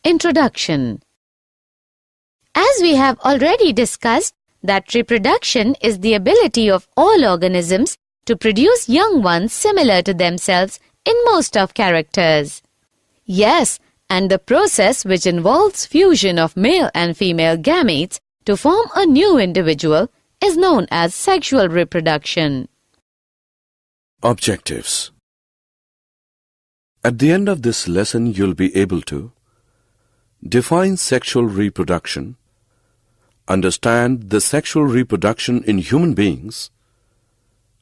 Introduction. As we have already discussed that reproduction is the ability of all organisms to produce young ones similar to themselves in most of characters. Yes, and the process which involves fusion of male and female gametes to form a new individual is known as sexual reproduction. Objectives. At the end of this lesson, you'll be able to define sexual reproduction, understand the sexual reproduction in human beings,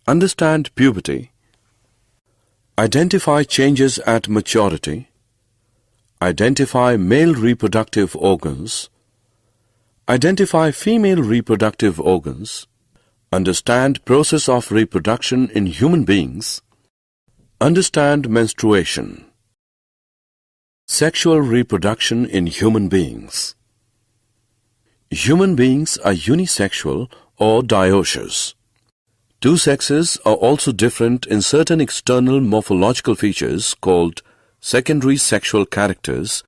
understand puberty, identify changes at maturity, identify male reproductive organs, identify female reproductive organs, understand process of reproduction in human beings, understand menstruation. Sexual reproduction in human beings. Human beings are unisexual or dioecious. Two sexes are also different in certain external morphological features called secondary sexual characters,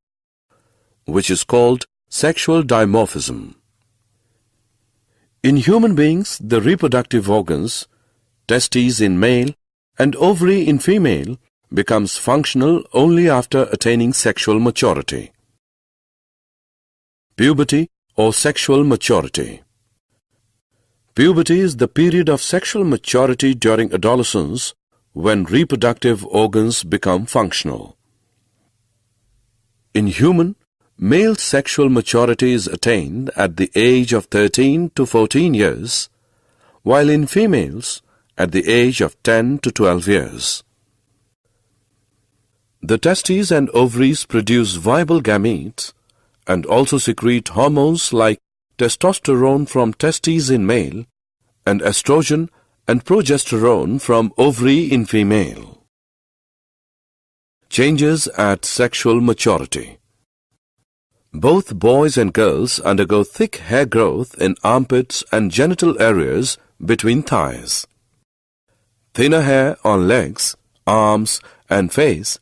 which is called sexual dimorphism. In human beings, the reproductive organs, testes in male and ovary in female, becomes functional only after attaining sexual maturity. Puberty or sexual maturity. Puberty is the period of sexual maturity during adolescence when reproductive organs become functional. In human, male sexual maturity is attained at the age of 13 to 14 years, while in females, at the age of 10 to 12 years. The testes and ovaries produce viable gametes and also secrete hormones like testosterone from testes in male and estrogen and progesterone from ovary in female. Changes at sexual maturity. Both boys and girls undergo thick hair growth in armpits and genital areas between thighs. Thinner hair on legs, arms and face,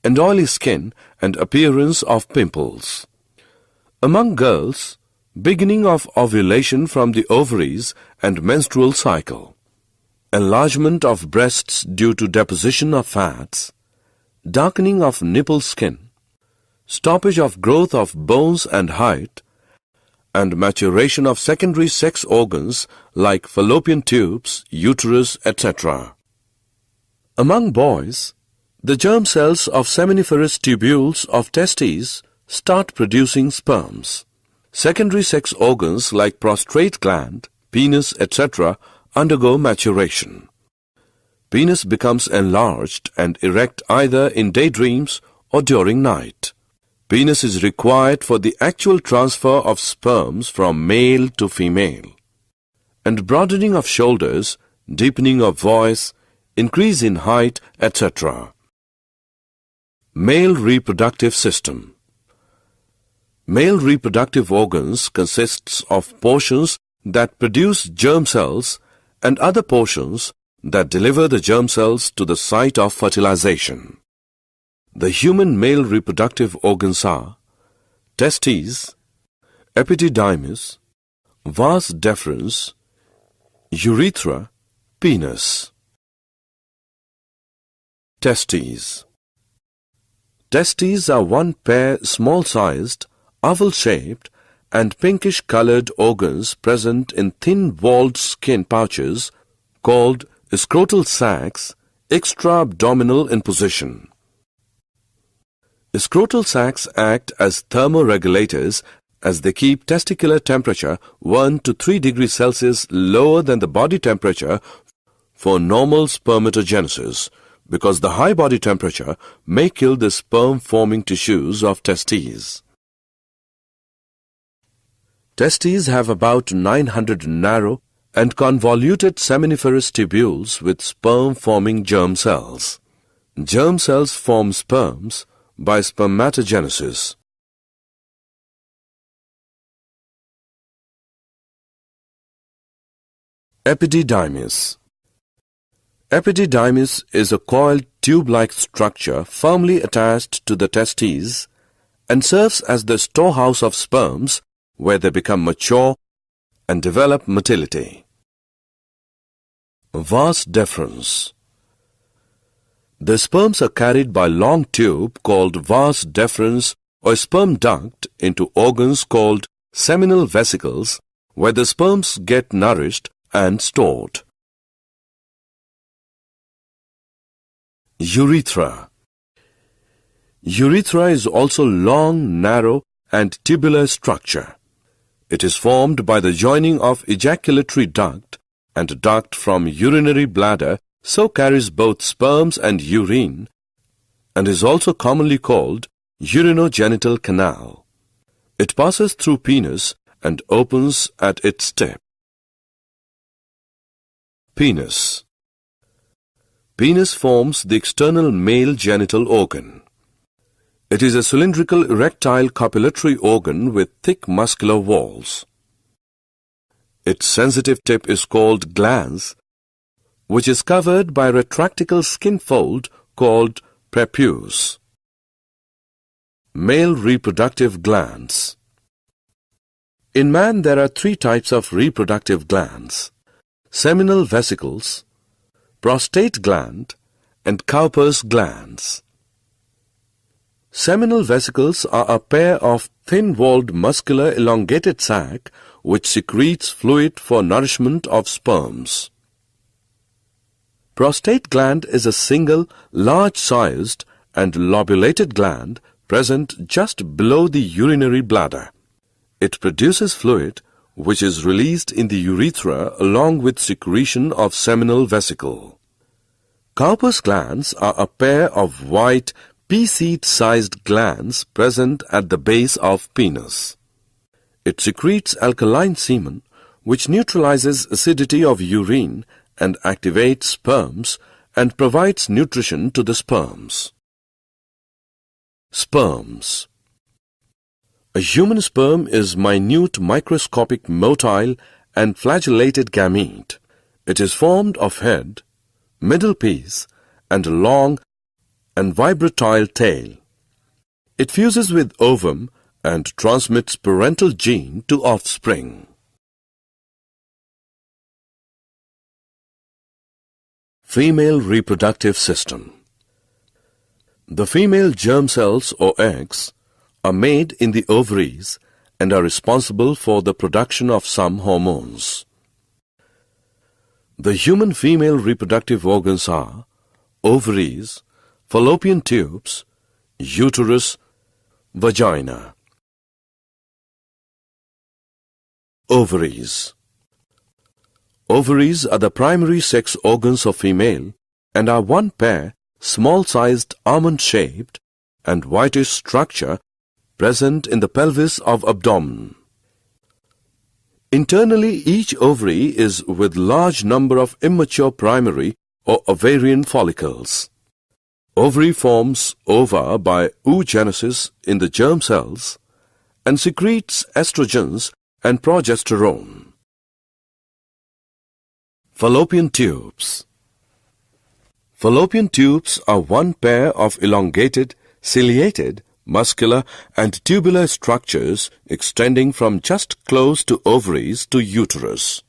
and oily skin and appearance of pimples. Among girls, beginning of ovulation from the ovaries and menstrual cycle. Enlargement of breasts due to deposition of fats. Darkening of nipple skin. Stoppage of growth of bones and height. And maturation of secondary sex organs like fallopian tubes, uterus, etc. Among boys, the germ cells of seminiferous tubules of testes start producing sperms. Secondary sex organs like prostate gland, penis, etc. undergo maturation. Penis becomes enlarged and erect either in daydreams or during night. Penis is required for the actual transfer of sperms from male to female. And broadening of shoulders, deepening of voice, increase in height, etc. Male reproductive system. Male reproductive organs consists of portions that produce germ cells and other portions that deliver the germ cells to the site of fertilization. The human male reproductive organs are testes, epididymis, vas deferens, urethra, penis. Testes. Testes are one pair small-sized, oval-shaped and pinkish-colored organs present in thin-walled skin pouches called scrotal sacs, extra-abdominal in position. Scrotal sacs act as thermoregulators as they keep testicular temperature 1 to 3 degrees Celsius lower than the body temperature for normal spermatogenesis, because the high body temperature may kill the sperm-forming tissues of testes. Testes have about 900 narrow and convoluted seminiferous tubules with sperm-forming germ cells. Germ cells form sperms by spermatogenesis. Epididymis. Epididymis is a coiled tube-like structure firmly attached to the testes and serves as the storehouse of sperms where they become mature and develop motility. Vas deferens. The sperms are carried by long tube called vas deferens or sperm duct into organs called seminal vesicles where the sperms get nourished and stored. Urethra. Urethra is also long, narrow and tubular structure. It is formed by the joining of ejaculatory duct and a duct from urinary bladder, so carries both sperms and urine, and is also commonly called urinogenital canal. It passes through penis and opens at its tip. Penis. Penis forms the external male genital organ. It is a cylindrical erectile copulatory organ with thick muscular walls. Its sensitive tip is called glans, which is covered by a retractile skin fold called prepuce. Male reproductive glands. In man there are three types of reproductive glands: seminal vesicles, prostate gland, and Cowper's glands. Seminal vesicles are a pair of thin-walled muscular elongated sac which secretes fluid for nourishment of sperms. Prostate gland is a single, large-sized and lobulated gland present just below the urinary bladder. It produces fluid which is released in the urethra along with secretion of seminal vesicle. Cowper's glands are a pair of white, pea-seed-sized glands present at the base of penis. It secretes alkaline semen, which neutralizes acidity of urine and activates sperms and provides nutrition to the sperms. Sperms. A human sperm is minute microscopic motile and flagellated gamete. It is formed of head, middle piece, and a long and vibratile tail. It fuses with ovum and transmits parental gene to offspring. Female reproductive system. The female germ cells or eggs are made in the ovaries and are responsible for the production of some hormones. The human female reproductive organs are ovaries, fallopian tubes, uterus, vagina. Ovaries. Ovaries are the primary sex organs of female and are one pair, small-sized almond-shaped and whitish structure present in the pelvis of abdomen. Internally, each ovary is with large number of immature primary or ovarian follicles. Ovary forms ova by oogenesis in the germ cells and secretes estrogens and progesterone. Fallopian tubes. Fallopian tubes are one pair of elongated, ciliated, muscular and tubular structures extending from just close to ovaries to uterus.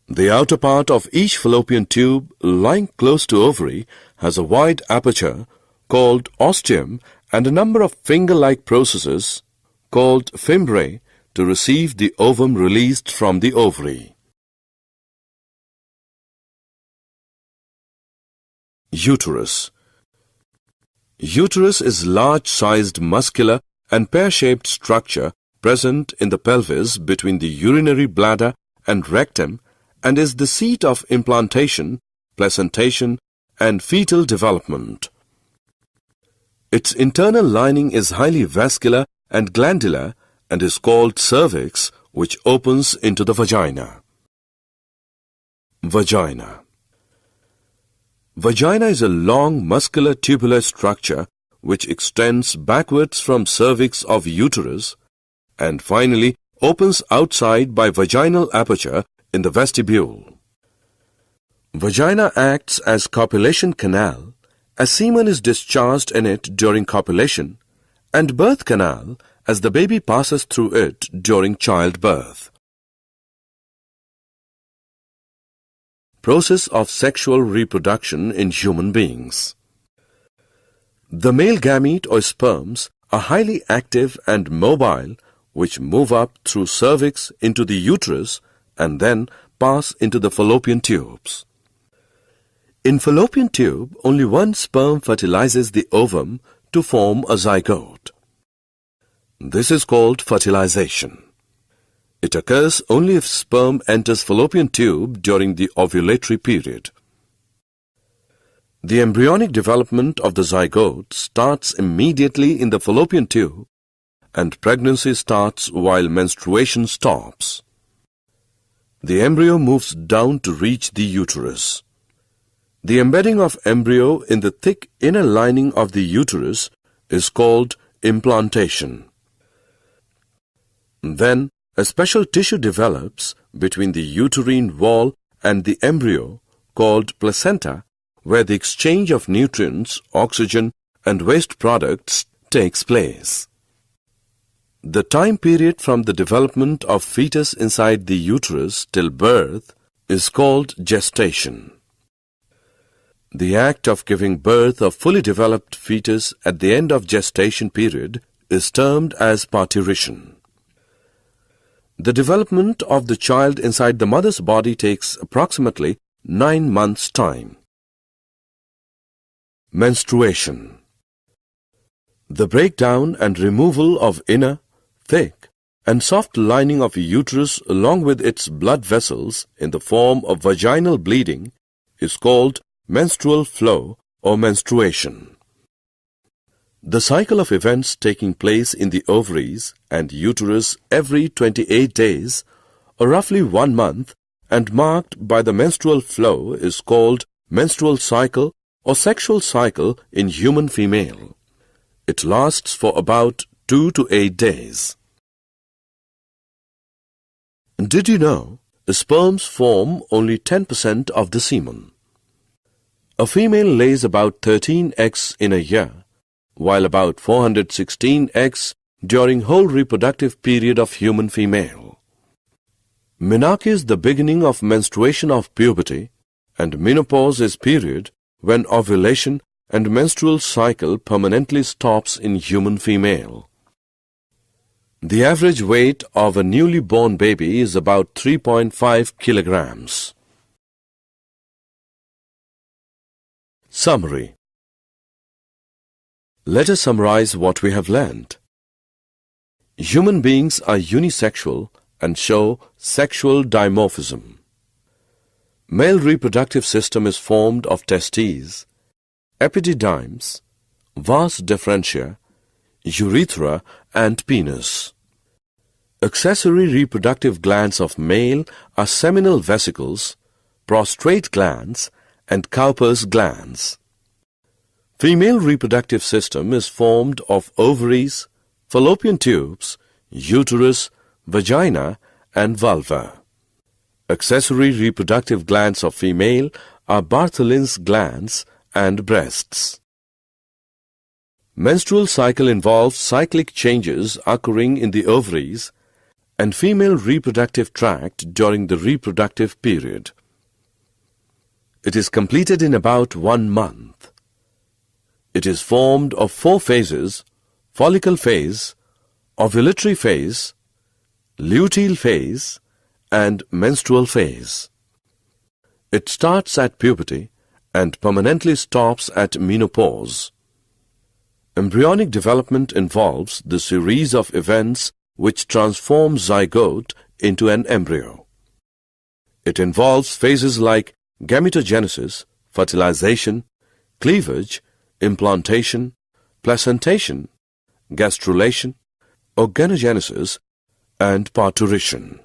The outer part of each fallopian tube lying close to ovary has a wide aperture called ostium and a number of finger-like processes called fimbriae to receive the ovum released from the ovary. Uterus. Uterus is large-sized muscular and pear-shaped structure present in the pelvis between the urinary bladder and rectum and is the seat of implantation, placentation, and fetal development. Its internal lining is highly vascular and glandular and is called cervix, which opens into the vagina. Vagina. Vagina is a long muscular tubular structure which extends backwards from cervix of uterus and finally opens outside by vaginal aperture in the vestibule. Vagina acts as copulation canal as semen is discharged in it during copulation and birth canal as the baby passes through it during childbirth. Process of sexual reproduction in human beings. The male gamete or sperms are highly active and mobile, which move up through cervix into the uterus and then pass into the fallopian tubes. In fallopian tube, only one sperm fertilizes the ovum to form a zygote. This is called fertilization. It occurs only if sperm enters fallopian tube during the ovulatory period. The embryonic development of the zygote starts immediately in the fallopian tube, and pregnancy starts while menstruation stops. The embryo moves down to reach the uterus. The embedding of embryo in the thick inner lining of the uterus is called implantation. Then, a special tissue develops between the uterine wall and the embryo called placenta, where the exchange of nutrients, oxygen, and waste products takes place. The time period from the development of fetus inside the uterus till birth is called gestation. The act of giving birth of fully developed fetus at the end of gestation period is termed as parturition. The development of the child inside the mother's body takes approximately 9 months' time. Menstruation. The breakdown and removal of inner, thick, and soft lining of a uterus along with its blood vessels in the form of vaginal bleeding is called menstrual flow or menstruation. The cycle of events taking place in the ovaries and uterus every 28 days, or roughly 1 month, and marked by the menstrual flow is called menstrual cycle or sexual cycle in human female. It lasts for about 2 to 8 days. Did you know the sperms form only 10% of the semen? A female lays about 13 eggs in a year, while about 416 eggs during whole reproductive period of human female. Menarche is the beginning of menstruation of puberty, and menopause is period when ovulation and menstrual cycle permanently stops in human female. The average weight of a newly born baby is about 3.5 kilograms. Summary. Let us summarize what we have learned. Human beings are unisexual and show sexual dimorphism. Male reproductive system is formed of testes, epididymis, vas deferentia, urethra, and penis. Accessory reproductive glands of male are seminal vesicles, prostrate glands, and Cowper's glands. Female reproductive system is formed of ovaries, fallopian tubes, uterus, vagina, and vulva. Accessory reproductive glands of female are Bartholin's glands and breasts. Menstrual cycle involves cyclic changes occurring in the ovaries and female reproductive tract during the reproductive period. It is completed in about 1 month. It is formed of 4 phases: follicle phase, ovulatory phase, luteal phase, and menstrual phase. It starts at puberty and permanently stops at menopause. Embryonic development involves the series of events which transform zygote into an embryo. It involves phases like gametogenesis, fertilization, cleavage, implantation, placentation, gastrulation, organogenesis, and parturition.